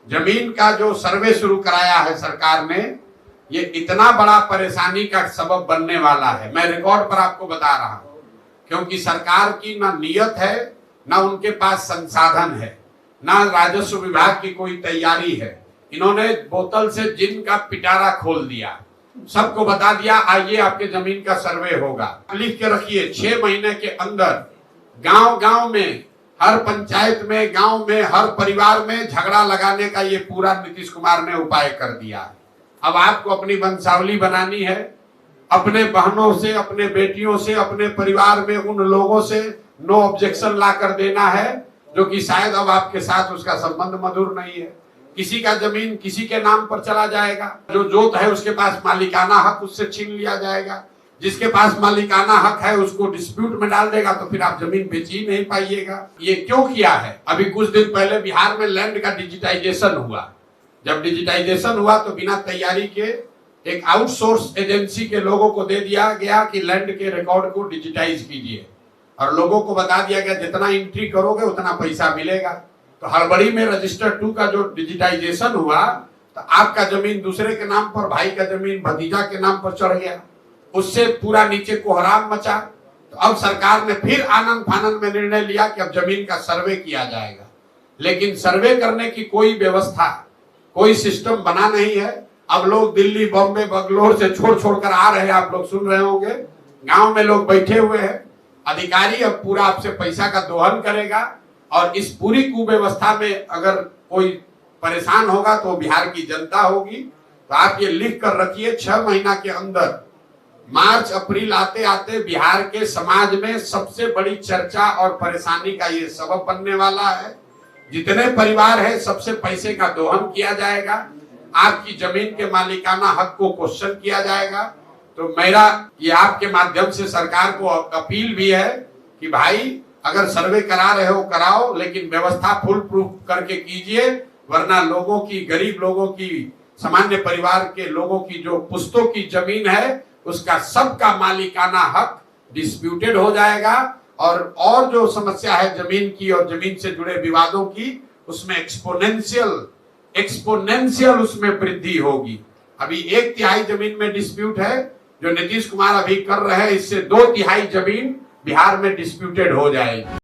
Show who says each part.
Speaker 1: जमीन का जो सर्वे शुरू कराया है सरकार ने, ये इतना बड़ा परेशानी का सबब बनने वाला है। मैं रिकॉर्ड पर आपको बता रहा हूं, क्योंकि सरकार की ना नियत है, ना उनके पास संसाधन है, ना राजस्व विभाग की कोई तैयारी है। इन्होंने बोतल से जिन का पिटारा खोल दिया, सबको बता दिया आइए आपके जमीन का सर्वे होगा। लिख के रखिए 6 महीने के अंदर गांव गांव में, हर पंचायत में, गांव में, हर परिवार में झगड़ा लगाने का ये पूरा नीतीश कुमार ने उपाय कर दिया। अब आपको अपनी वंशावली बनानी है, अपने बहनों से, अपने बेटियों से, अपने परिवार में उन लोगों से नो ऑब्जेक्शन ला कर देना है जो कि शायद अब आपके साथ उसका संबंध मधुर नहीं है। किसी का जमीन किसी के नाम पर चला जाएगा, जो जोत है उसके पास मालिकाना हक उससे छीन लिया जाएगा, जिसके पास मालिकाना हक है उसको डिस्प्यूट में डाल देगा, तो फिर आप जमीन बेच ही नहीं पाइएगा। ये क्यों किया है? अभी कुछ दिन पहले बिहार में लैंड का डिजिटाइजेशन हुआ। जब डिजिटाइजेशन हुआ तो बिना तैयारी के एक आउटसोर्स एजेंसी के लोगों को दे दिया गया कि लैंड के रिकॉर्ड को डिजिटाइज कीजिए, और लोगों को बता दिया गया जितना एंट्री करोगे उतना पैसा मिलेगा। तो हड़बड़ी में रजिस्टर 2 का जो डिजिटाइजेशन हुआ, तो आपका जमीन दूसरे के नाम पर, भाई का जमीन भतीजा के नाम पर चढ़ गया, उससे पूरा नीचे कोहराम मचा। तो अब सरकार ने फिर आनंद फानंद में निर्णय लिया कि अब जमीन का सर्वे किया जाएगा, लेकिन सर्वे करने की कोई व्यवस्था, कोई सिस्टम बना नहीं है। अब लोग दिल्ली, बॉम्बे, बंगलोर से छोड़ कर आ रहे हैं, आप लोग सुन रहे होंगे, गांव में लोग बैठे हुए हैं। अधिकारी अब पूरा आपसे पैसा का दोहन करेगा, और इस पूरी कुव्यवस्था में अगर कोई परेशान होगा तो बिहार की जनता होगी। तो आप ये लिख कर रखिए, 6 महीना के अंदर, मार्च अप्रैल आते आते बिहार के समाज में सबसे बड़ी चर्चा और परेशानी का ये सबब बनने वाला है। जितने परिवार है सबसे पैसे का दोहन किया जाएगा, आपकी जमीन के मालिकाना हक को क्वेश्चन किया जाएगा। तो मेरा ये आपके माध्यम से सरकार को अपील भी है कि भाई अगर सर्वे करा रहे हो कराओ, लेकिन व्यवस्था फुल प्रूफ करके कीजिए, वरना लोगों की, गरीब लोगों की, सामान्य परिवार के लोगों की जो पुश्तों की जमीन है उसका सबका मालिकाना हक डिस्प्यूटेड हो जाएगा, और जो समस्या है जमीन की और जमीन से जुड़े विवादों की, उसमें एक्सपोनेंशियल उसमें वृद्धि होगी। अभी 1/3 जमीन में डिस्प्यूट है, जो नीतीश कुमार अभी कर रहे हैं, इससे 2/3 जमीन बिहार में डिस्प्यूटेड हो जाएगी।